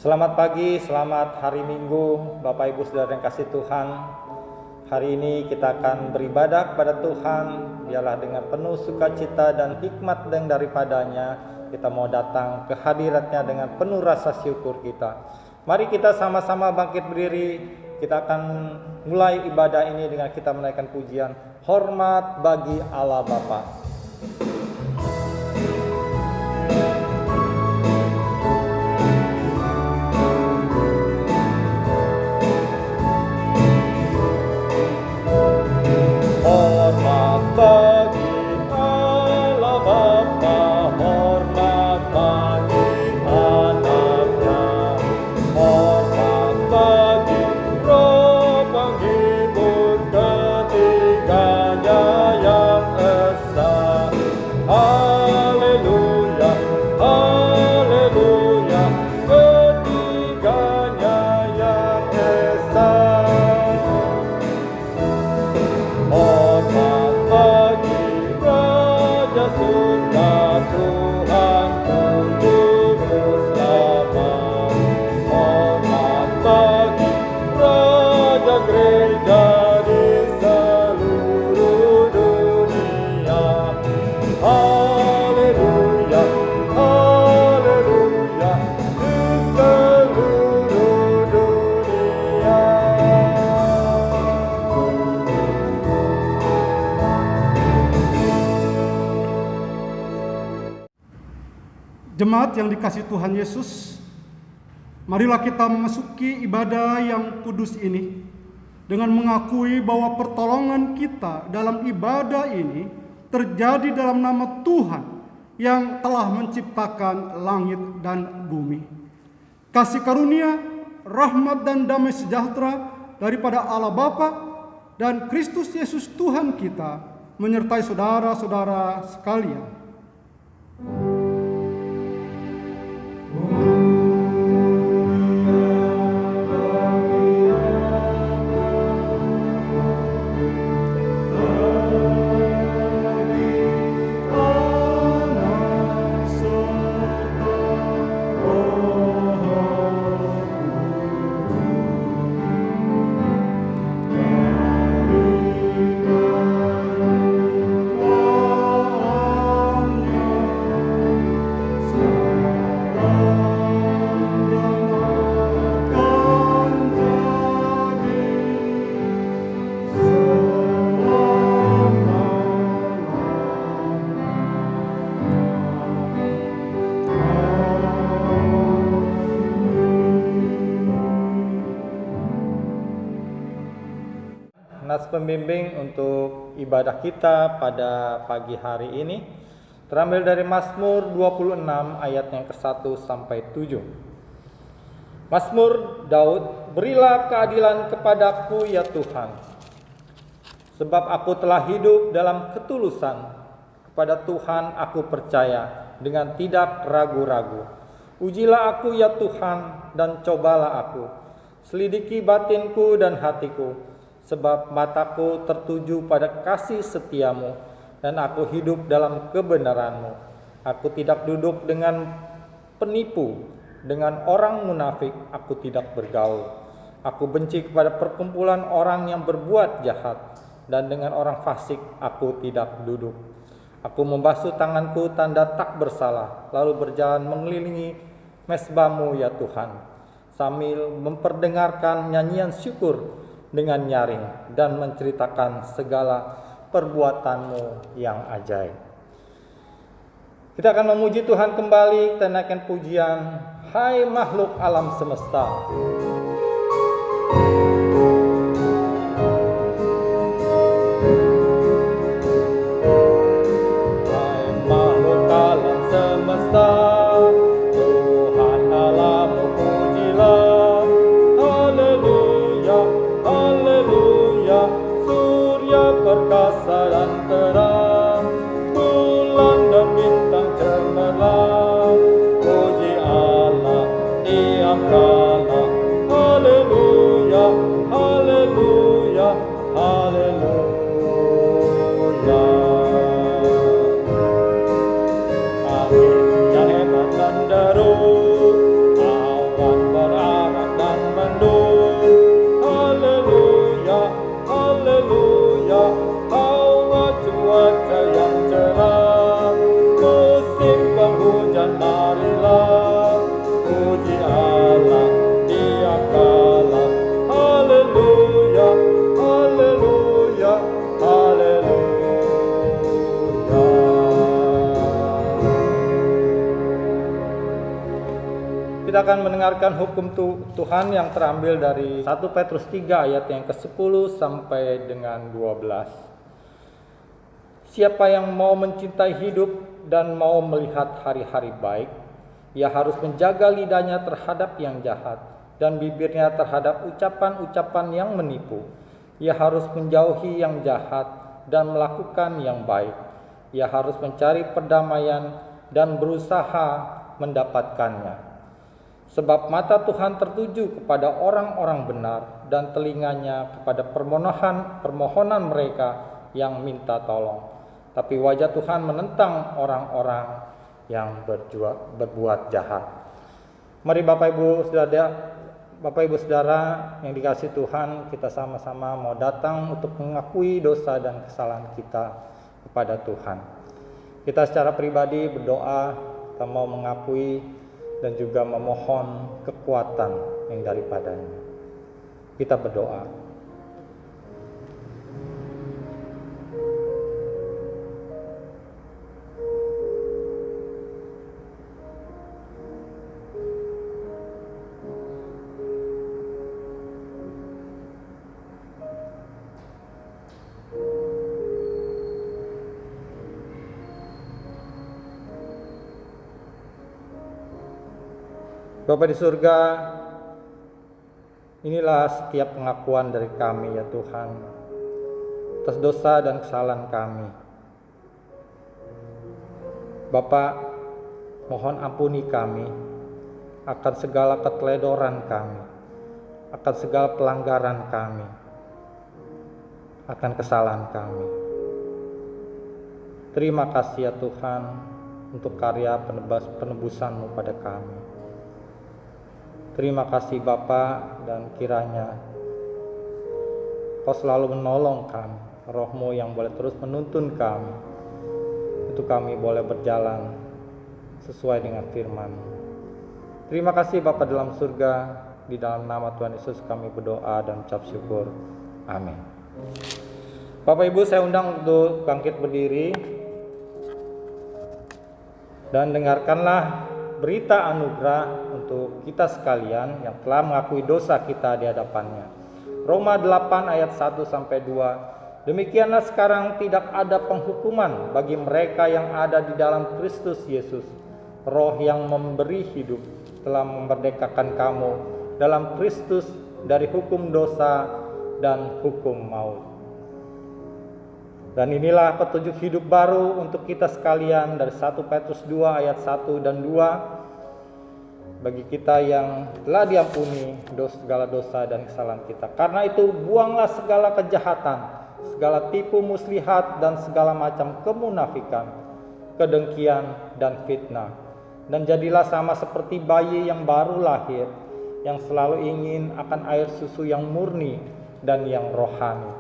Selamat pagi, selamat hari Minggu, Bapak Ibu Saudara yang kasih Tuhan. Hari ini kita akan beribadah kepada Tuhan. Biarlah dengan penuh sukacita dan hikmat yang daripadanya kita mau datang ke hadiratnya dengan penuh rasa syukur kita. Mari kita sama-sama bangkit berdiri. Kita akan mulai ibadah ini dengan kita menaikkan pujian hormat bagi Allah Bapa. Jemaat yang dikasihi Tuhan Yesus, marilah kita memasuki ibadah yang kudus ini dengan mengakui bahwa pertolongan kita dalam ibadah ini terjadi dalam nama Tuhan yang telah menciptakan langit dan bumi. Kasih karunia, rahmat dan damai sejahtera daripada Allah Bapa dan Kristus Yesus Tuhan kita menyertai saudara-saudara sekalian. Nas pembimbing untuk ibadah kita pada pagi hari ini terambil dari Mazmur 26 ayat yang ke-1 sampai 7. Mazmur Daud, berilah keadilan kepadaku ya Tuhan, sebab aku telah hidup dalam ketulusan. Kepada Tuhan aku percaya dengan tidak ragu-ragu. Ujilah aku ya Tuhan dan cobalah aku, selidiki batinku dan hatiku. Sebab mataku tertuju pada kasih setiamu, dan aku hidup dalam kebenaranmu. Aku tidak duduk dengan penipu, dengan orang munafik aku tidak bergaul. Aku benci kepada perkumpulan orang yang berbuat jahat, dan dengan orang fasik aku tidak duduk. Aku membasuh tanganku tanda tak bersalah, lalu berjalan mengelilingi mezbahmu ya Tuhan, sambil memperdengarkan nyanyian syukur dengan nyaring dan menceritakan segala perbuatanmu yang ajaib. Kita akan memuji Tuhan kembali, kita naikkan pujian, hai makhluk alam semesta. Hai makhluk alam semesta, Tuhan Allahmu pujilah. Haleluya, haleluya, surya perkasa dan terang, bulan dan bintang cemerlang, puji Allah tiap kala. Haleluya, haleluya, haleluya. Angin yang hebat dan deru, awan Kita akan mendengarkan hukum Tuhan yang terambil dari 1 Petrus 3 ayat yang ke-10 sampai dengan 12. Siapa yang mau mencintai hidup dan mau melihat hari-hari baik, ia harus menjaga lidahnya terhadap yang jahat dan bibirnya terhadap ucapan-ucapan yang menipu. Ia harus menjauhi yang jahat dan melakukan yang baik. Ia harus mencari perdamaian dan berusaha mendapatkannya. Sebab mata Tuhan tertuju kepada orang-orang benar dan telinganya kepada permohonan mereka yang minta tolong. Tapi wajah Tuhan menentang orang-orang yang berbuat jahat. Mari Bapak Ibu Saudara yang dikasihi Tuhan, kita sama-sama mau datang untuk mengakui dosa dan kesalahan kita kepada Tuhan. Kita secara pribadi berdoa, kita mau mengakui dan juga memohon kekuatan yang daripadanya. Kita berdoa. Bapa di surga, inilah setiap pengakuan dari kami ya Tuhan, atas dosa dan kesalahan kami. Bapa, mohon ampuni kami akan segala keteledoran kami, akan segala pelanggaran kami, akan kesalahan kami. Terima kasih ya Tuhan untuk karya penebusan-Mu pada kami. Terima kasih Bapa, dan kiranya Kau selalu menolong kami, Roh-Mu yang boleh terus menuntun kami, untuk kami boleh berjalan sesuai dengan firman. Terima kasih Bapa dalam surga, di dalam nama Tuhan Yesus kami berdoa dan ucap syukur. Amin. Bapak Ibu, saya undang untuk bangkit berdiri dan dengarkanlah berita anugerah untuk kita sekalian yang telah mengakui dosa kita di hadapannya. Roma 8 ayat 1 sampai 2. Demikianlah sekarang tidak ada penghukuman bagi mereka yang ada di dalam Kristus Yesus. Roh yang memberi hidup telah memerdekakan kamu dalam Kristus dari hukum dosa dan hukum maut. Dan inilah petunjuk hidup baru untuk kita sekalian dari 1 Petrus 2 ayat 1 dan 2. Bagi kita yang telah diampuni segala dosa dan kesalahan kita. Karena itu buanglah segala kejahatan, segala tipu muslihat dan segala macam kemunafikan, kedengkian dan fitnah. Dan jadilah sama seperti bayi yang baru lahir, yang selalu ingin akan air susu yang murni dan yang rohani,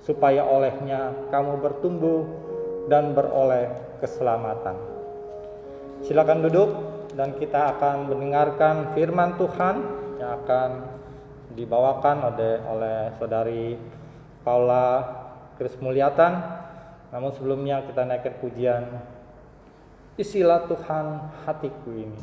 supaya olehnya kamu bertumbuh dan beroleh keselamatan. Silakan duduk dan kita akan mendengarkan firman Tuhan yang akan dibawakan oleh Saudari Paula Kris Mulyatan. Namun sebelumnya kita naikkan pujian Isilah Tuhan hatiku ini.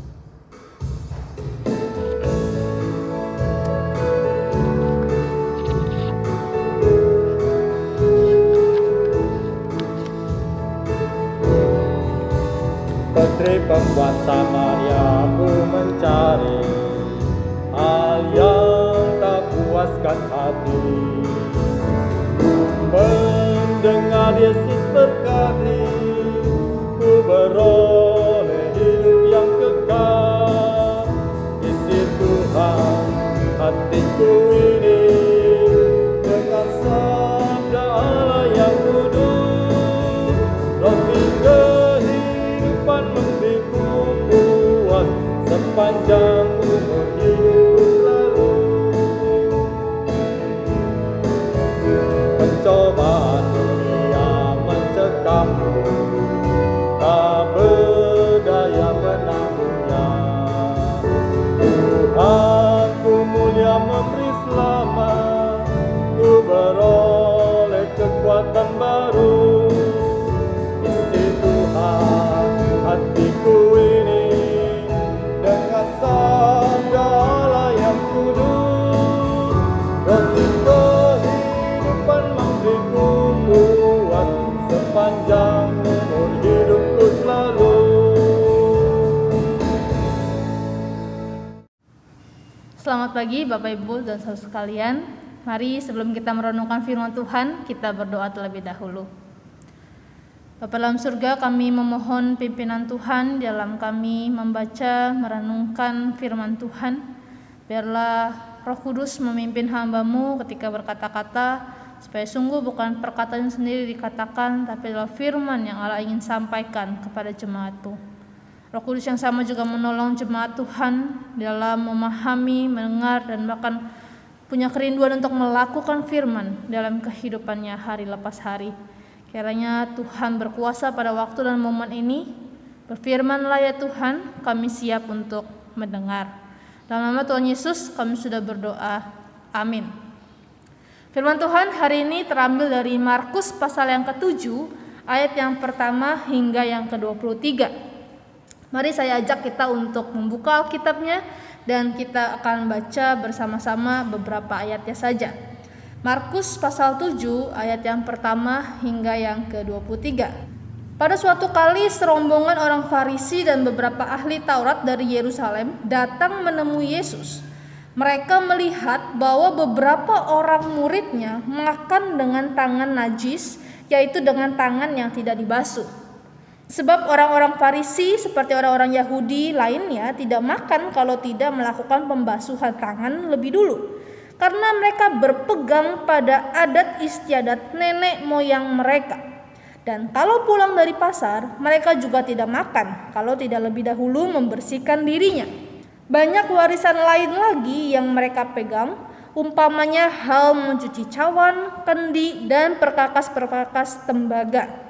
Petri pembuat Samaria ku mencari hal yang tak puaskan hati. Mendengar Yesus berkati, ku beroleh hidup yang kekal. Isi Tuhan hatiku ini dengan sabda Allah yang kudus. Roti kehidupan memberiku puas sepanjang umur hidupku selalu. Pencobaan dunia mencekam, tak berdaya menanggungnya. Tuhanku mulia memberi Selamat pagi Bapak Ibu dan saudara sekalian. Mari sebelum kita merenungkan firman Tuhan, kita berdoa terlebih dahulu. Bapa dalam surga, kami memohon pimpinan Tuhan dalam kami membaca, merenungkan firman Tuhan. Biarlah Roh Kudus memimpin hamba-Mu ketika berkata-kata, supaya sungguh bukan perkataan sendiri dikatakan, tapi adalah firman yang Allah ingin sampaikan kepada jemaat-Mu. Roh Kudus yang sama juga menolong jemaat Tuhan dalam memahami, mendengar, dan bahkan punya kerinduan untuk melakukan firman dalam kehidupannya hari lepas hari. Kiranya Tuhan berkuasa pada waktu dan momen ini. Berfirmanlah ya Tuhan, kami siap untuk mendengar. Dalam nama Tuhan Yesus kami sudah berdoa. Amin. Firman Tuhan hari ini terambil dari Markus pasal yang ke-7, ayat yang pertama hingga yang ke-23. Mari saya ajak kita untuk membuka Alkitabnya dan kita akan baca bersama-sama beberapa ayatnya saja. Markus pasal 7 ayat yang pertama hingga yang ke-23. Pada suatu kali serombongan orang Farisi dan beberapa ahli Taurat dari Yerusalem datang menemui Yesus. Mereka melihat bahwa beberapa orang muridnya makan dengan tangan najis, yaitu dengan tangan yang tidak dibasuh. Sebab orang-orang Farisi seperti orang-orang Yahudi lainnya tidak makan kalau tidak melakukan pembasuhan tangan lebih dulu. Karena mereka berpegang pada adat istiadat nenek moyang mereka. Dan kalau pulang dari pasar, mereka juga tidak makan kalau tidak lebih dahulu membersihkan dirinya. Banyak warisan lain lagi yang mereka pegang, umpamanya hal mencuci cawan, kendi, dan perkakas-perkakas tembaga.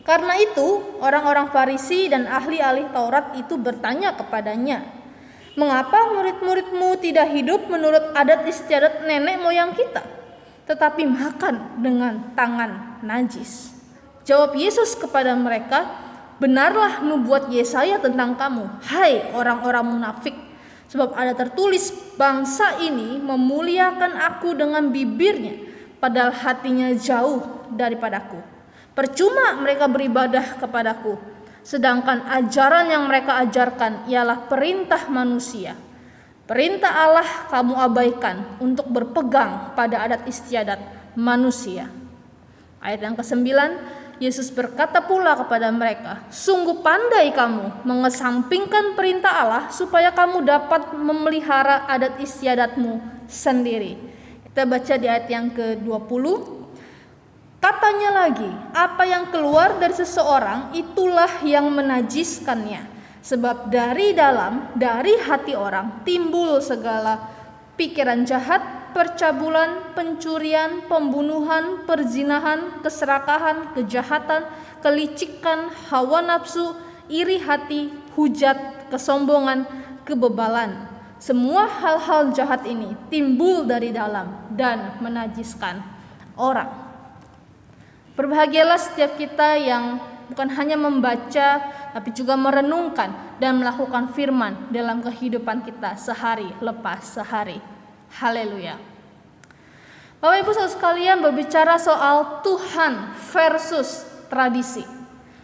Karena itu, orang-orang Farisi dan ahli-ahli Taurat itu bertanya kepadanya, "Mengapa murid-muridmu tidak hidup menurut adat istiadat nenek moyang kita, tetapi makan dengan tangan najis?" Jawab Yesus kepada mereka, "Benarlah nubuat Yesaya tentang kamu, hai orang-orang munafik. Sebab ada tertulis, bangsa ini memuliakan aku dengan bibirnya, padahal hatinya jauh daripadaku. Percuma mereka beribadah kepadaku, sedangkan ajaran yang mereka ajarkan ialah perintah manusia. Perintah Allah kamu abaikan untuk berpegang pada adat istiadat manusia." Ayat yang ke-9, Yesus berkata pula kepada mereka, "Sungguh pandai kamu mengesampingkan perintah Allah supaya kamu dapat memelihara adat istiadatmu sendiri." Kita baca di ayat yang ke-20. Katanya lagi, "Apa yang keluar dari seseorang itulah yang menajiskannya. Sebab dari dalam, dari hati orang timbul segala pikiran jahat, percabulan, pencurian, pembunuhan, perzinahan, keserakahan, kejahatan, kelicikan, hawa nafsu, iri hati, hujat, kesombongan, kebebalan. Semua hal-hal jahat ini timbul dari dalam dan menajiskan orang." Berbahagialah setiap kita yang bukan hanya membaca, tapi juga merenungkan dan melakukan firman dalam kehidupan kita sehari lepas sehari. Haleluya. Bapak Ibu saudara sekalian, berbicara soal Tuhan versus tradisi.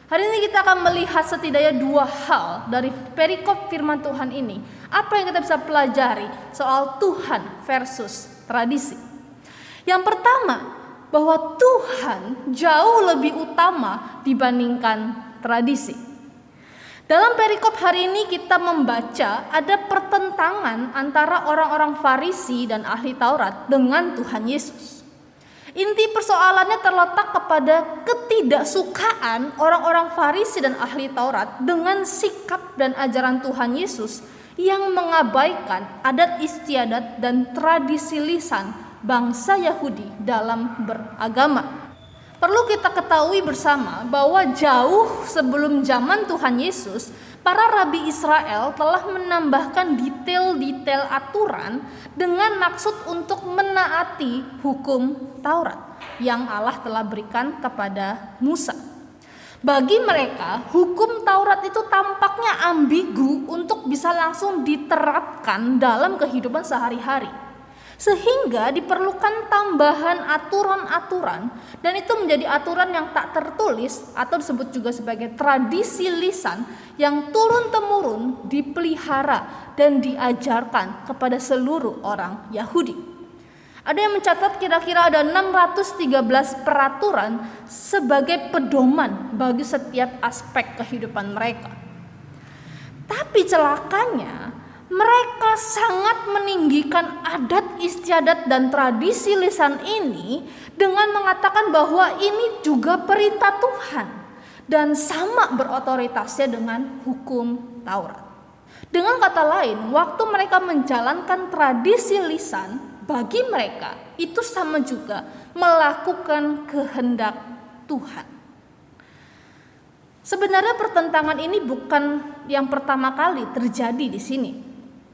Hari ini kita akan melihat setidaknya dua hal dari perikop firman Tuhan ini. Apa yang kita bisa pelajari soal Tuhan versus tradisi? Yang pertama, bahwa Tuhan jauh lebih utama dibandingkan tradisi. Dalam perikop hari ini kita membaca ada pertentangan antara orang-orang Farisi dan ahli Taurat dengan Tuhan Yesus. Inti persoalannya terletak kepada ketidaksukaan orang-orang Farisi dan ahli Taurat dengan sikap dan ajaran Tuhan Yesus yang mengabaikan adat istiadat dan tradisi lisan bangsa Yahudi dalam beragama. Perlu kita ketahui bersama bahwa jauh sebelum zaman Tuhan Yesus, para rabi Israel telah menambahkan detail-detail aturan dengan maksud untuk menaati hukum Taurat yang Allah telah berikan kepada Musa. Bagi mereka, hukum Taurat itu tampaknya ambigu untuk bisa langsung diterapkan dalam kehidupan sehari-hari. Sehingga diperlukan tambahan aturan-aturan, dan itu menjadi aturan yang tak tertulis atau disebut juga sebagai tradisi lisan yang turun-temurun dipelihara dan diajarkan kepada seluruh orang Yahudi. Ada yang mencatat kira-kira ada 613 peraturan sebagai pedoman bagi setiap aspek kehidupan mereka. Tapi celakanya, mereka sangat meninggikan adat istiadat dan tradisi lisan ini dengan mengatakan bahwa ini juga perintah Tuhan dan sama berotoritasnya dengan hukum Taurat. Dengan kata lain, waktu mereka menjalankan tradisi lisan, bagi mereka itu sama juga melakukan kehendak Tuhan. Sebenarnya pertentangan ini bukan yang pertama kali terjadi di sini.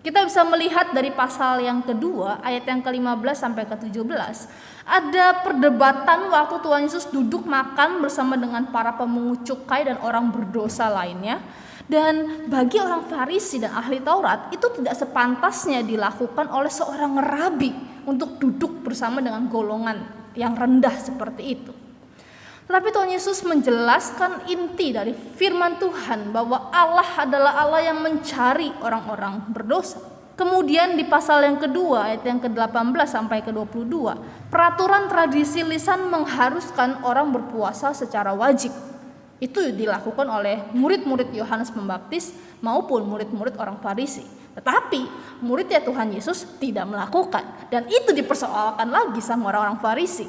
Kita bisa melihat dari pasal yang kedua, ayat yang ke-15 sampai ke-17, ada perdebatan waktu Tuhan Yesus duduk makan bersama dengan para pemungut cukai dan orang berdosa lainnya. Dan bagi orang Farisi dan ahli Taurat, itu tidak sepantasnya dilakukan oleh seorang rabi untuk duduk bersama dengan golongan yang rendah seperti itu. Tetapi Tuhan Yesus menjelaskan inti dari firman Tuhan bahwa Allah adalah Allah yang mencari orang-orang berdosa. Kemudian di pasal yang kedua, ayat yang ke-18 sampai ke-22, peraturan tradisi lisan mengharuskan orang berpuasa secara wajib. Itu dilakukan oleh murid-murid Yohanes Pembaptis maupun murid-murid orang Farisi. Tetapi muridnya Tuhan Yesus tidak melakukan, dan itu dipersoalkan lagi sama orang-orang Farisi.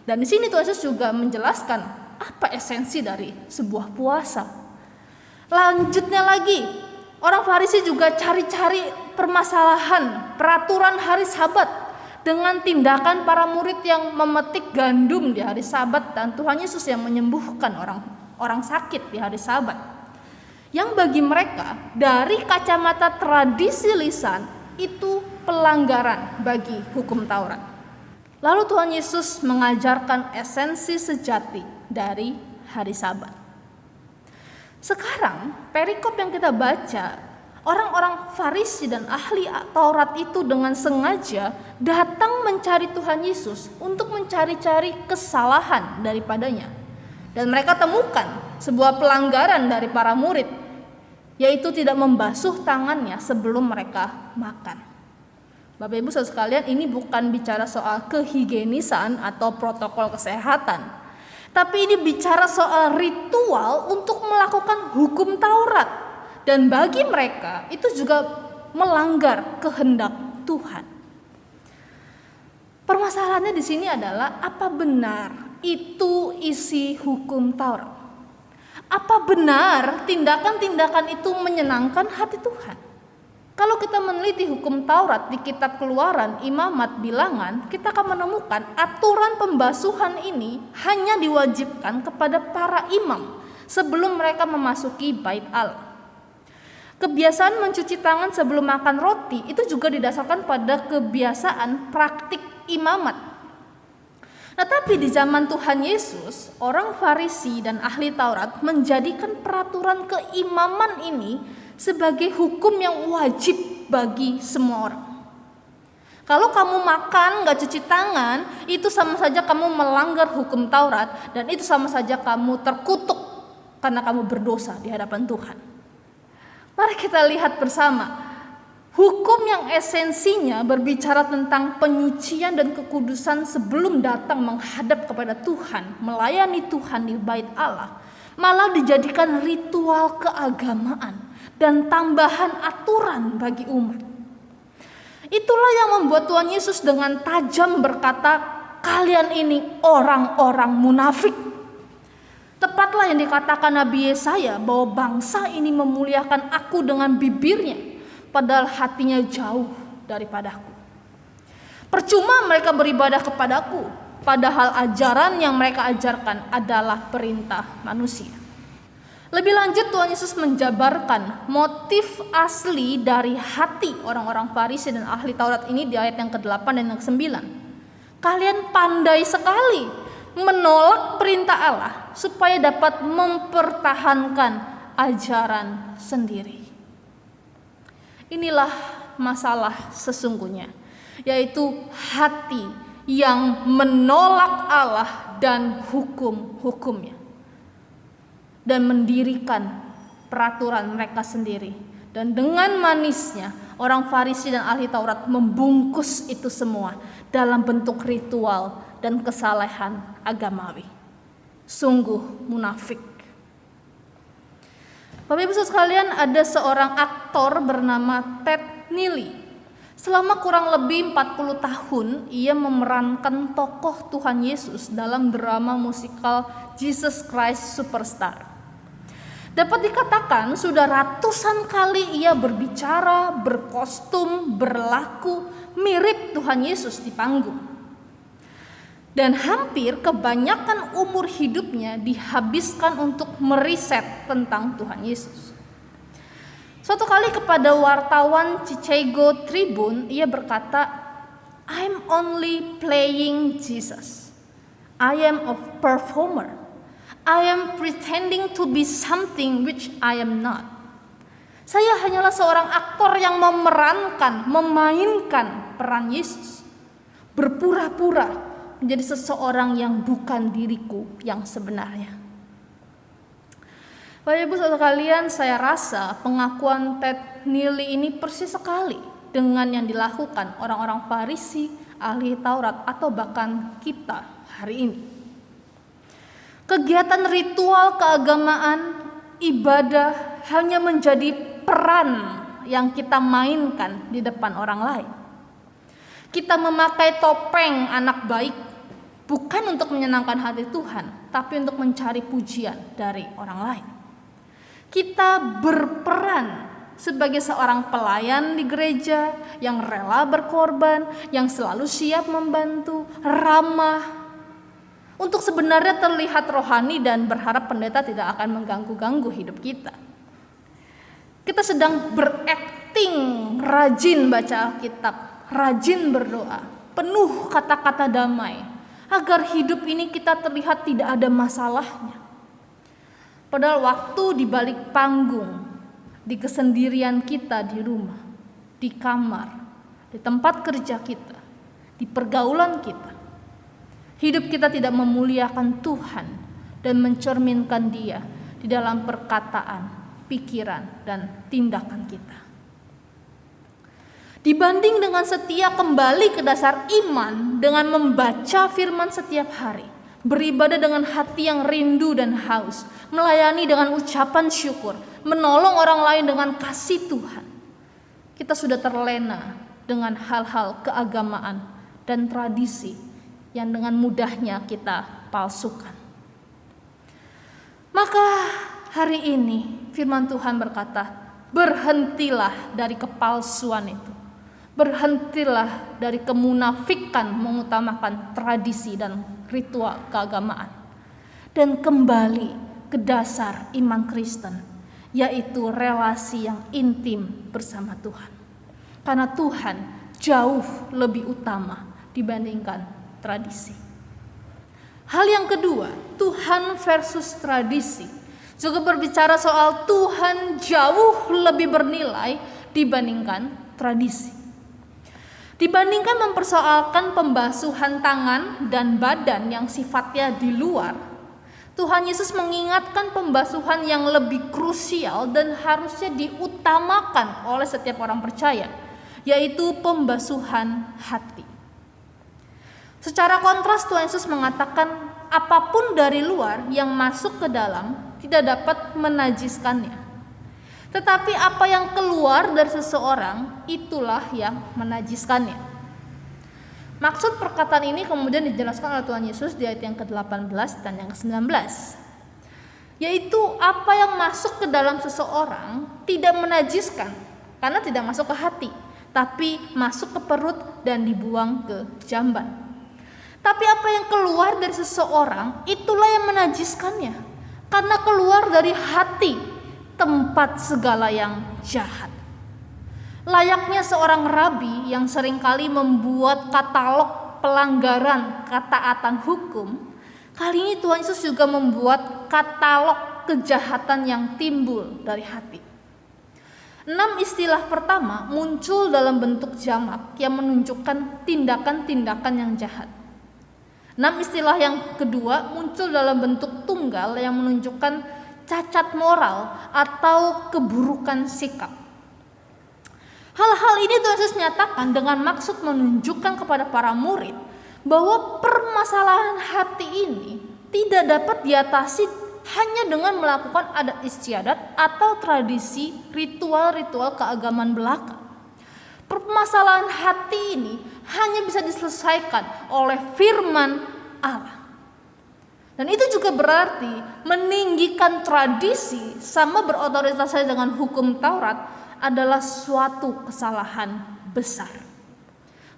Dan di sini Tuhan Yesus juga menjelaskan apa esensi dari sebuah puasa. Lanjutnya lagi, orang Farisi juga cari-cari permasalahan peraturan hari Sabat dengan tindakan para murid yang memetik gandum di hari Sabat, dan Tuhan Yesus yang menyembuhkan orang sakit di hari Sabat. Yang bagi mereka dari kacamata tradisi lisan itu pelanggaran bagi hukum Taurat. Lalu Tuhan Yesus mengajarkan esensi sejati dari hari Sabat. Sekarang perikop yang kita baca, orang-orang Farisi dan ahli Taurat itu dengan sengaja datang mencari Tuhan Yesus untuk mencari-cari kesalahan daripadanya. Dan mereka temukan sebuah pelanggaran dari para murid, yaitu tidak membasuh tangannya sebelum mereka makan. Bapak Ibu saudara sekalian, ini bukan bicara soal kehigienisan atau protokol kesehatan, tapi ini bicara soal ritual untuk melakukan hukum Taurat. Dan bagi mereka itu juga melanggar kehendak Tuhan. Permasalahannya di sini adalah apa benar itu isi hukum Taurat? Apa benar tindakan-tindakan itu menyenangkan hati Tuhan? Kalau kita meneliti hukum Taurat di kitab Keluaran, Imamat, Bilangan, kita akan menemukan aturan pembasuhan ini hanya diwajibkan kepada para imam sebelum mereka memasuki Bait Allah. Kebiasaan mencuci tangan sebelum makan roti itu juga didasarkan pada kebiasaan praktik imamat. Nah, tapi di zaman Tuhan Yesus, orang Farisi dan ahli Taurat menjadikan peraturan keimaman ini sebagai hukum yang wajib bagi semua orang. Kalau kamu makan gak cuci tangan, itu sama saja kamu melanggar hukum Taurat, dan itu sama saja kamu terkutuk karena kamu berdosa di hadapan Tuhan. Mari kita lihat bersama, hukum yang esensinya berbicara tentang penyucian dan kekudusan sebelum datang menghadap kepada Tuhan, melayani Tuhan di Bait Allah, malah dijadikan ritual keagamaan dan tambahan aturan bagi umat. Itulah yang membuat Tuhan Yesus dengan tajam berkata, kalian ini orang-orang munafik. Tepatlah yang dikatakan Nabi Yesaya bahwa bangsa ini memuliakan aku dengan bibirnya, padahal hatinya jauh daripadaku. Percuma mereka beribadah kepadaku, padahal ajaran yang mereka ajarkan adalah perintah manusia. Lebih lanjut, Tuhan Yesus menjabarkan motif asli dari hati orang-orang Farisi dan ahli Taurat ini di ayat yang ke-8 dan yang ke-9. Kalian pandai sekali menolak perintah Allah supaya dapat mempertahankan ajaran sendiri. Inilah masalah sesungguhnya. yaitu hati yang menolak Allah dan hukum-hukumnya, dan mendirikan peraturan mereka sendiri. Dan dengan manisnya orang Farisi dan ahli Taurat membungkus itu semua dalam bentuk ritual dan kesalehan agamawi. Sungguh munafik. Bapak Ibu sekalian, ada seorang aktor bernama Ted Neely. Selama kurang lebih 40 tahun ia memerankan tokoh Tuhan Yesus dalam drama musikal Jesus Christ Superstar. Dapat dikatakan sudah ratusan kali ia berbicara, berkostum, berlaku mirip Tuhan Yesus di panggung. Dan hampir kebanyakan umur hidupnya dihabiskan untuk meriset tentang Tuhan Yesus. Suatu kali kepada wartawan Chicago Tribune ia berkata, "I'm only playing Jesus. I am a performer. I am pretending to be something which I am not." Saya hanyalah seorang aktor yang memainkan peran Yesus, berpura-pura menjadi seseorang yang bukan diriku yang sebenarnya. Bapak Ibu sekalian, saya rasa pengakuan Ted Neely ini persis sekali dengan yang dilakukan orang-orang Farisi, ahli Taurat, atau bahkan kita hari ini. Kegiatan ritual keagamaan, ibadah hanya menjadi peran yang kita mainkan di depan orang lain. Kita memakai topeng anak baik bukan untuk menyenangkan hati Tuhan, tapi untuk mencari pujian dari orang lain. Kita berperan sebagai seorang pelayan di gereja yang rela berkorban, yang selalu siap membantu, ramah, untuk sebenarnya terlihat rohani dan berharap pendeta tidak akan mengganggu-ganggu hidup kita. Kita sedang berakting, rajin baca Alkitab, rajin berdoa, penuh kata-kata damai, agar hidup ini kita terlihat tidak ada masalahnya. Padahal waktu di balik panggung, di kesendirian kita di rumah, di kamar, di tempat kerja kita, di pergaulan kita, hidup kita tidak memuliakan Tuhan dan mencerminkan Dia di dalam perkataan, pikiran, dan tindakan kita. Dibanding dengan setia kembali ke dasar iman dengan membaca firman setiap hari, beribadah dengan hati yang rindu dan haus, melayani dengan ucapan syukur, menolong orang lain dengan kasih Tuhan, kita sudah terlena dengan hal-hal keagamaan dan tradisi yang dengan mudahnya kita palsukan. Maka hari ini firman Tuhan berkata, berhentilah dari kepalsuan itu. Berhentilah dari kemunafikan mengutamakan tradisi dan ritual keagamaan. Dan kembali ke dasar iman Kristen, yaitu relasi yang intim bersama Tuhan. Karena Tuhan jauh lebih utama dibandingkan tradisi. Hal yang kedua, Tuhan versus tradisi, juga berbicara soal Tuhan jauh lebih bernilai dibandingkan tradisi. Dibandingkan mempersoalkan pembasuhan tangan dan badan yang sifatnya di luar, Tuhan Yesus mengingatkan pembasuhan yang lebih krusial dan harusnya diutamakan oleh setiap orang percaya, yaitu pembasuhan hati. Secara kontras Tuhan Yesus mengatakan apapun dari luar yang masuk ke dalam tidak dapat menajiskannya. Tetapi apa yang keluar dari seseorang itulah yang menajiskannya. Maksud perkataan ini kemudian dijelaskan oleh Tuhan Yesus di ayat yang ke-18 dan yang ke-19. Yaitu apa yang masuk ke dalam seseorang tidak menajiskan karena tidak masuk ke hati, tapi masuk ke perut dan dibuang ke jamban. Tapi apa yang keluar dari seseorang itulah yang menajiskannya, karena keluar dari hati, tempat segala yang jahat. Layaknya seorang rabi yang seringkali membuat katalog pelanggaran ketaatan hukum, kali ini Tuhan Yesus juga membuat katalog kejahatan yang timbul dari hati. 6 istilah pertama muncul dalam bentuk jamak yang menunjukkan tindakan-tindakan yang jahat. 6 istilah yang kedua muncul dalam bentuk tunggal yang menunjukkan cacat moral atau keburukan sikap. Hal-hal ini Tuhan Yesus nyatakan dengan maksud menunjukkan kepada para murid bahwa permasalahan hati ini tidak dapat diatasi hanya dengan melakukan adat istiadat atau tradisi ritual-ritual keagamaan belaka. Permasalahan hati ini hanya bisa diselesaikan oleh firman Allah. Dan itu juga berarti meninggikan tradisi sama berotoritas dengan hukum Taurat adalah suatu kesalahan besar.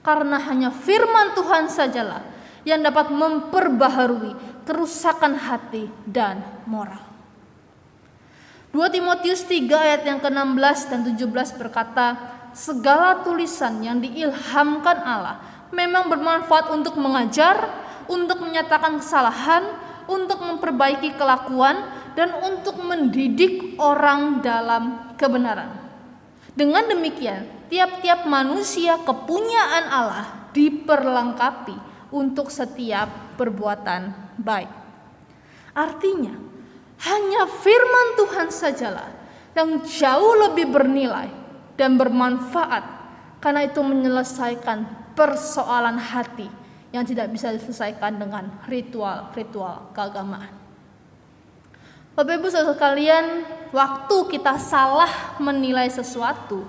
Karena hanya firman Tuhan sajalah yang dapat memperbaharui kerusakan hati dan moral. 2 Timotius 3 ayat yang ke-16 dan 17 berkata, segala tulisan yang diilhamkan Allah memang bermanfaat untuk mengajar, untuk menyatakan kesalahan, untuk memperbaiki kelakuan, dan untuk mendidik orang dalam kebenaran. Dengan demikian, tiap-tiap manusia kepunyaan Allah diperlengkapi untuk setiap perbuatan baik. Artinya, hanya firman Tuhan sajalah yang jauh lebih bernilai dan bermanfaat, karena itu menyelesaikan persoalan hati yang tidak bisa diselesaikan dengan ritual-ritual keagamaan. Bapak Ibu Saudara sekalian, waktu kita salah menilai sesuatu,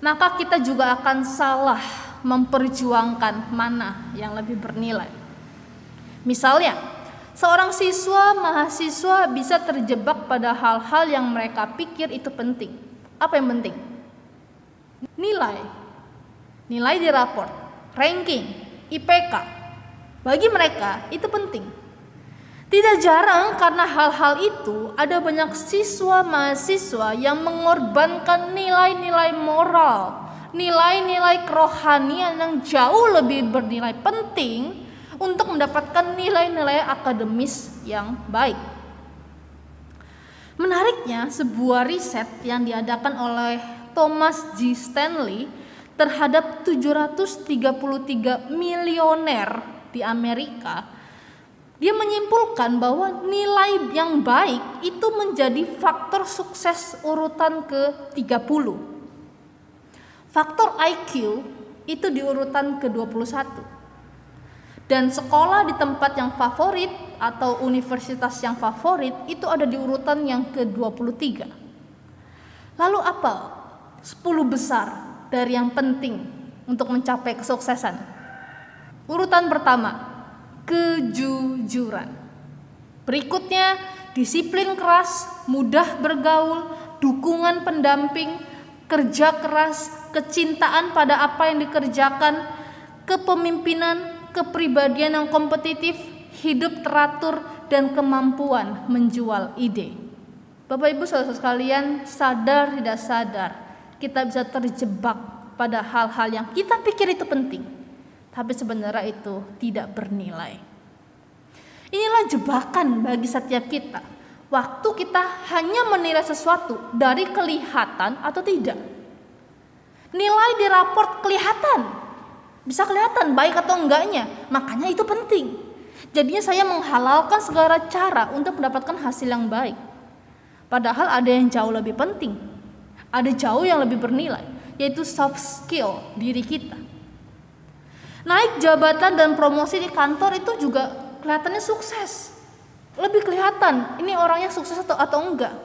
maka kita juga akan salah memperjuangkan mana yang lebih bernilai. Misalnya, seorang mahasiswa bisa terjebak pada hal-hal yang mereka pikir itu penting. Apa yang penting? Nilai di raport, ranking, IPK. Bagi mereka itu penting. Tidak jarang karena hal-hal itu ada banyak mahasiswa yang mengorbankan nilai-nilai moral, nilai-nilai kerohanian yang jauh lebih bernilai penting untuk mendapatkan nilai-nilai akademis yang baik. Menariknya, sebuah riset yang diadakan oleh Thomas G. Stanley terhadap 733 milioner di Amerika, dia menyimpulkan bahwa nilai yang baik itu menjadi faktor sukses urutan ke-30. Faktor IQ itu di urutan ke-21. Dan sekolah di tempat yang favorit atau universitas yang favorit itu ada di urutan yang ke-23. Lalu apa 10 besar dari yang penting untuk mencapai kesuksesan? Urutan pertama, kejujuran. Berikutnya, disiplin keras, mudah bergaul, dukungan pendamping, kerja keras, kecintaan pada apa yang dikerjakan, kepemimpinan, kepribadian yang kompetitif, hidup teratur, dan kemampuan menjual ide. Bapak Ibu Saudara sekalian, sadar tidak sadar kita bisa terjebak pada hal-hal yang kita pikir itu penting, tapi sebenarnya itu tidak bernilai. Inilah jebakan bagi setiap kita. Waktu kita hanya menilai sesuatu dari kelihatan atau tidak. Nilai di raport kelihatan, bisa kelihatan baik atau enggaknya, makanya itu penting. Jadinya saya menghalalkan segala cara untuk mendapatkan hasil yang baik. Padahal ada yang jauh lebih penting, ada jauh yang lebih bernilai, yaitu soft skill diri kita. Naik jabatan dan promosi di kantor itu juga kelihatannya sukses. Lebih kelihatan ini orangnya sukses atau enggak.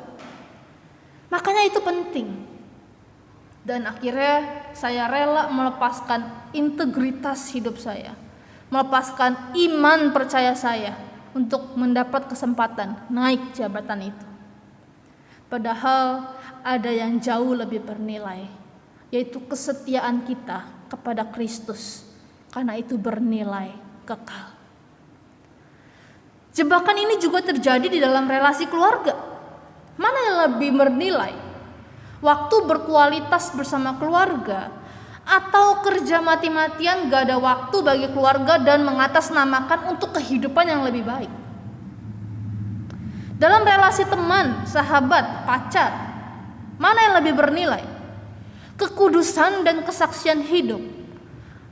Makanya itu penting. Dan akhirnya saya rela melepaskan integritas hidup saya, melepaskan iman percaya saya untuk mendapat kesempatan naik jabatan itu. Padahal ada yang jauh lebih bernilai, yaitu kesetiaan kita kepada Kristus. Karena itu bernilai kekal. Jebakan ini juga terjadi di dalam relasi keluarga. Mana yang lebih bernilai? Waktu berkualitas bersama keluarga, atau kerja mati-matian gak ada waktu bagi keluarga dan mengatasnamakan untuk kehidupan yang lebih baik? Dalam relasi teman, sahabat, pacar, mana yang lebih bernilai? kekudusan dan kesaksian hidup,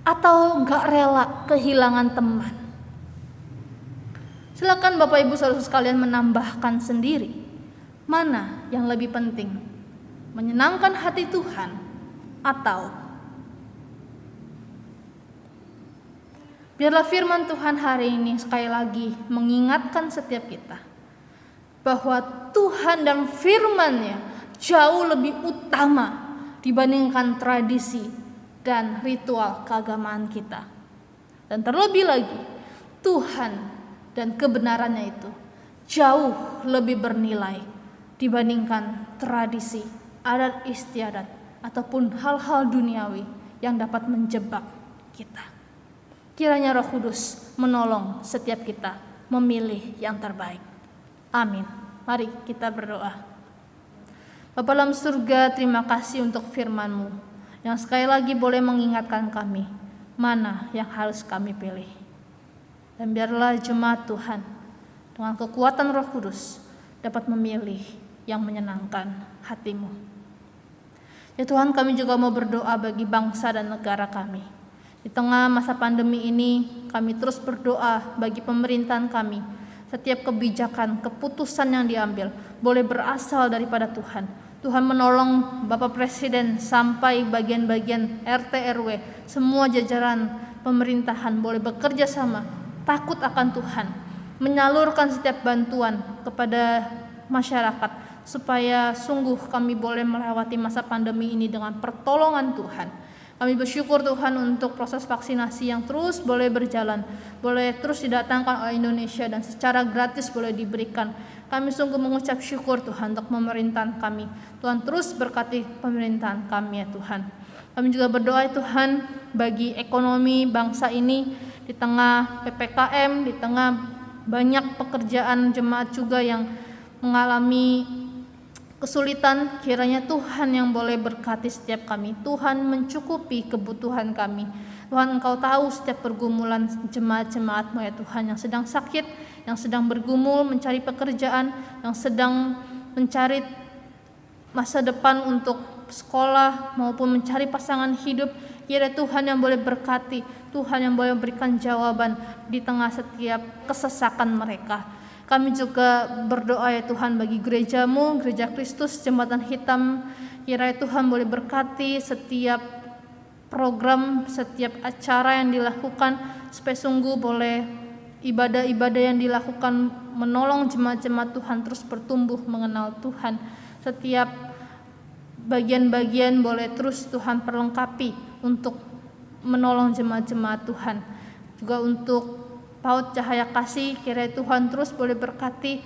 atau gak rela kehilangan teman? Silakan Bapak Ibu Saudara sekalian menambahkan sendiri, mana yang lebih penting, menyenangkan hati Tuhan atau biarlah firman Tuhan hari ini sekali lagi mengingatkan setiap kita bahwa Tuhan dan firman-Nya jauh lebih utama dibandingkan tradisi dan ritual keagamaan kita. Dan terlebih lagi, Tuhan dan kebenarannya itu jauh lebih bernilai dibandingkan tradisi, adat istiadat, ataupun hal-hal duniawi yang dapat menjebak kita. Kiranya Roh Kudus menolong setiap kita memilih yang terbaik. Amin. Mari kita berdoa. Bapa dalam surga, terima kasih untuk firman-Mu yang sekali lagi boleh mengingatkan kami mana yang harus kami pilih. Dan biarlah jemaat Tuhan dengan kekuatan Roh Kudus dapat memilih yang menyenangkan hati-Mu. Ya Tuhan, kami juga mau berdoa bagi bangsa dan negara kami. Di tengah masa pandemi ini, kami terus berdoa bagi pemerintahan kami. Setiap kebijakan, keputusan yang diambil boleh berasal daripada Tuhan. Tuhan menolong Bapak Presiden sampai bagian-bagian RT RW, semua jajaran pemerintahan boleh bekerja sama, takut akan Tuhan, menyalurkan setiap bantuan kepada masyarakat supaya sungguh kami boleh melewati masa pandemi ini dengan pertolongan Tuhan. Kami bersyukur Tuhan untuk proses vaksinasi yang terus boleh berjalan, boleh terus didatangkan oleh Indonesia dan secara gratis boleh diberikan. Kami sungguh mengucap syukur Tuhan untuk pemerintahan kami. Tuhan terus berkati pemerintahan kami ya Tuhan. Kami juga berdoa ya Tuhan bagi ekonomi bangsa ini di tengah PPKM, di tengah banyak pekerjaan jemaat juga yang mengalami kesulitan. Kiranya Tuhan yang boleh berkati setiap kami. Tuhan mencukupi kebutuhan kami. Tuhan, Engkau tahu setiap pergumulan jemaat-jemaat-Mu ya Tuhan, yang sedang sakit, yang sedang bergumul mencari pekerjaan, yang sedang mencari masa depan untuk sekolah maupun mencari pasangan hidup. Kiranya Tuhan yang boleh berkati, Tuhan yang boleh berikan jawaban di tengah setiap kesesakan mereka. Kami juga berdoa ya Tuhan bagi gereja-Mu, Gereja Kristus Jembatan Hitam. Kiranya Tuhan boleh berkati setiap program, setiap acara yang dilakukan, supaya sungguh boleh ibadah-ibadah yang dilakukan menolong jemaat-jemaat Tuhan terus bertumbuh mengenal Tuhan. Setiap bagian-bagian boleh terus Tuhan perlengkapi untuk menolong jemaat-jemaat Tuhan. Juga untuk PAUD Cahaya Kasih, kiranya Tuhan terus boleh berkati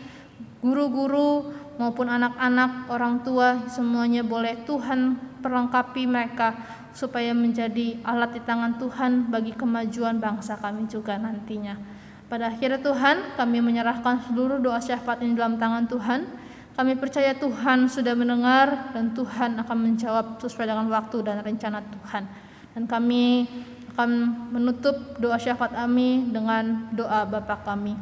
guru-guru maupun anak-anak, orang tua, semuanya boleh Tuhan perlengkapi mereka supaya menjadi alat di tangan Tuhan bagi kemajuan bangsa kami juga nantinya. Pada akhirnya Tuhan, kami menyerahkan seluruh doa syafaat ini dalam tangan Tuhan. Kami percaya Tuhan sudah mendengar dan Tuhan akan menjawab sesuai dengan waktu dan rencana Tuhan. Dan kami akan menutup doa syafaat kami dengan doa Bapa kami.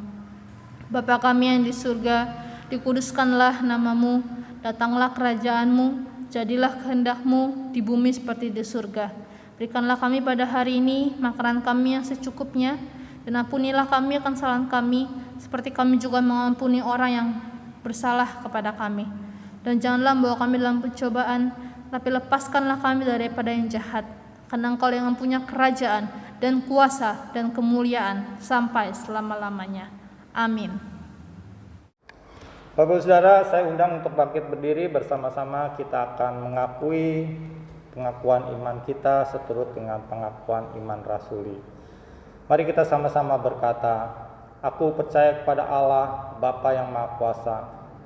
Bapa kami yang di surga, dikuduskanlah nama-Mu, datanglah kerajaan-Mu, jadilah kehendak-Mu di bumi seperti di surga. Berikanlah kami pada hari ini makanan kami yang secukupnya, dan ampunilah kami akan kesalahan kami, seperti kami juga mengampuni orang yang bersalah kepada kami. Dan janganlah membawa kami dalam pencobaan, tapi lepaskanlah kami daripada yang jahat. Karena Engkau yang mempunyai kerajaan dan kuasa dan kemuliaan sampai selama-lamanya. Amin. Bapak Saudara, saya undang untuk bangkit berdiri, bersama-sama kita akan mengakui pengakuan iman kita seturut dengan pengakuan iman rasuli. Mari kita sama-sama berkata, aku percaya kepada Allah, Bapa yang Maha Kuasa,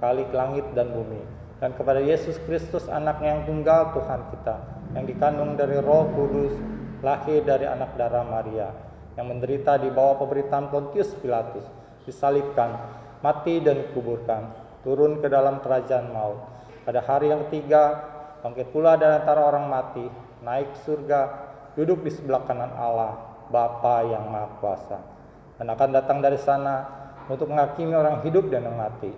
Khalik langit dan bumi, dan kepada Yesus Kristus, anaknya yang tunggal Tuhan kita, yang dikandung dari Roh Kudus, lahir dari anak darah Maria, yang menderita di bawah pemerintahan Pontius Pilatus, disalibkan, mati dan dikuburkan, turun ke dalam kerajaan maut. Pada hari yang ketiga, bangkit pula dari antara orang mati, naik ke surga, duduk di sebelah kanan Allah, Bapa yang Maha Kuasa, dan akan datang dari sana untuk menghakimi orang hidup dan yang mati.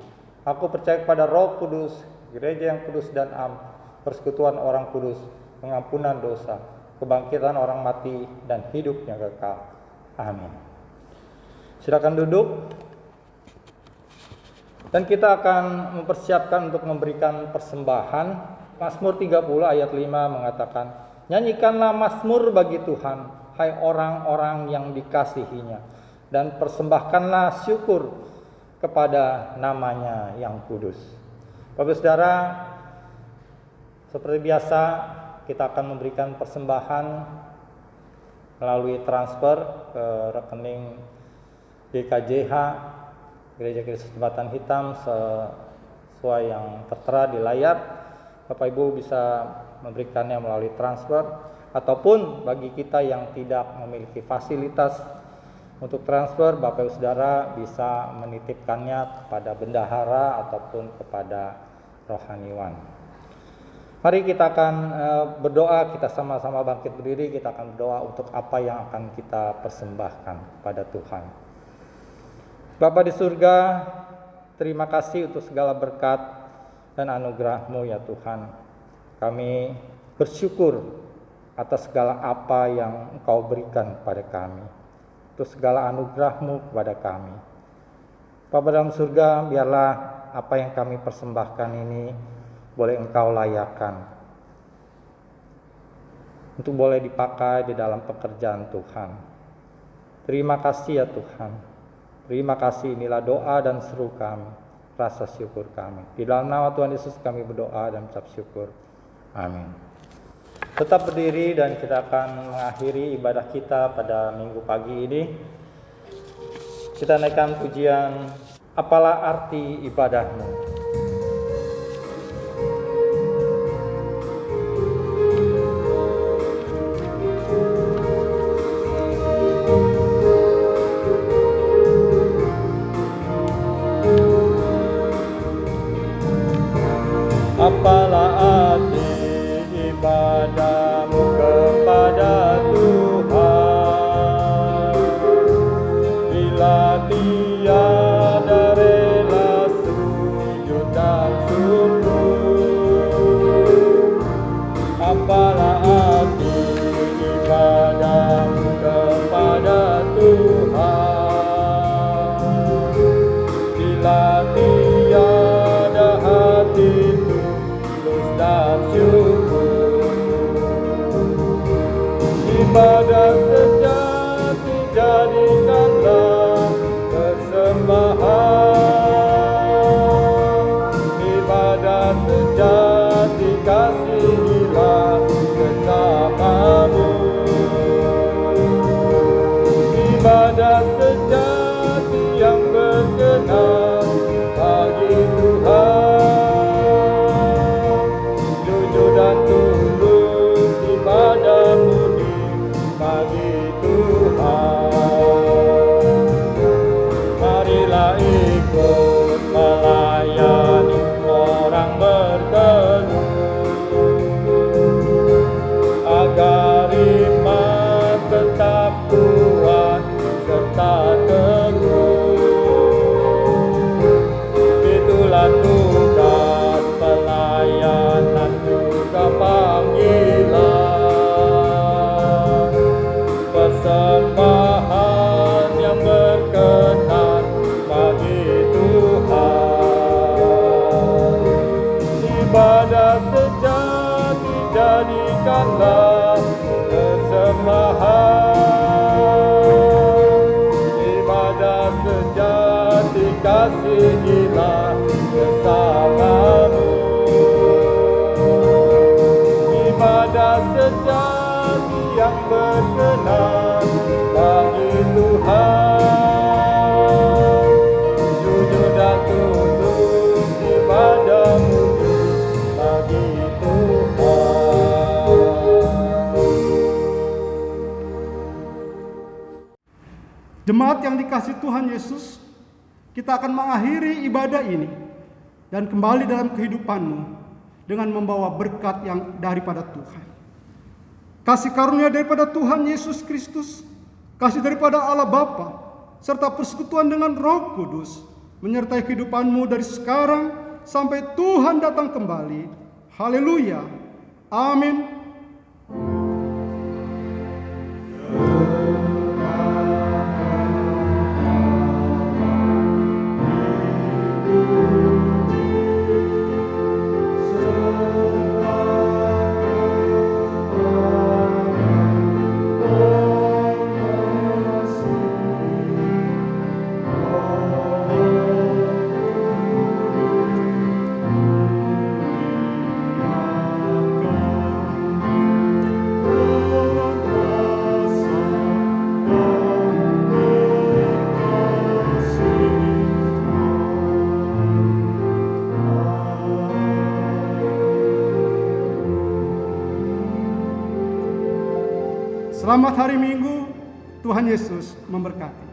Aku percaya kepada Roh Kudus, gereja yang kudus dan am, persekutuan orang kudus, pengampunan dosa, kebangkitan orang mati, dan hidupnya kekal. Amin. Silakan duduk. Dan kita akan mempersiapkan untuk memberikan persembahan. Mazmur 30 ayat 5 mengatakan, nyanyikanlah mazmur bagi Tuhan, hai orang-orang yang dikasihinya, dan persembahkanlah syukur kepada namanya yang kudus. Bapak Saudara, seperti biasa kita akan memberikan persembahan melalui transfer ke rekening GKJH Gereja Kristus Jembatan Hitam sesuai yang tertera di layar. Bapak Ibu bisa memberikannya melalui transfer, ataupun bagi kita yang tidak memiliki fasilitas untuk transfer, Bapak Ibu Saudara bisa menitipkannya kepada bendahara ataupun kepada rohaniwan. Mari kita akan berdoa, kita sama-sama bangkit berdiri, kita akan berdoa untuk apa yang akan kita persembahkan pada Tuhan. Bapa di surga, terima kasih untuk segala berkat dan anugerah-Mu ya Tuhan. Kami bersyukur atas segala apa yang Engkau berikan kepada kami, untuk segala anugerah-Mu kepada kami. Bapa dalam surga, biarlah apa yang kami persembahkan ini boleh Engkau layakkan, untuk boleh dipakai di dalam pekerjaan Tuhan. Terima kasih ya Tuhan. Terima kasih, inilah doa dan seru kami, rasa syukur kami. Di dalam nama Tuhan Yesus kami berdoa dan mengucap syukur. Amin. Tetap berdiri dan kita akan mengakhiri ibadah kita pada minggu pagi ini. Kita naikkan pujian, apalah arti ibadahmu. Apalah arti ibadahmu kepada Tuhan, bila tiada rela sujud dan syukur. Apalah arti ibadahmu kepada Tuhan, bila tiada hati dan syukur. Ibadah sejati jadikanlah persembahan, ibadah sejati kasihilah sesamamu, ibadah sejati yang berkenan bagi Tuhan. Dan tulus ibadah murni bagi Tuhan. Marilah ikut melayani orang berkeluh, agar iman tetap kuat serta teguh. Itulah tugas pelayanan juga panggilan, persembahan yang berkenan bagi Tuhan. Ibadah sejati jadikanlah persembahan, ibadah sejati kasihilah bersamamu, ibadah sejati yang berkenan bagi Tuhan. Jujur dan tulus ibadah murni bagi Tuhan. Jemaat yang dikasihi Tuhan Yesus, kita akan mengakhiri ibadah ini dan kembali dalam kehidupanmu dengan membawa berkat yang daripada Tuhan. Kasih karunia daripada Tuhan Yesus Kristus, kasih daripada Allah Bapa, serta persekutuan dengan Roh Kudus menyertai kehidupanmu dari sekarang sampai Tuhan datang kembali. Haleluya. Amin. Selamat hari Minggu, Tuhan Yesus memberkati.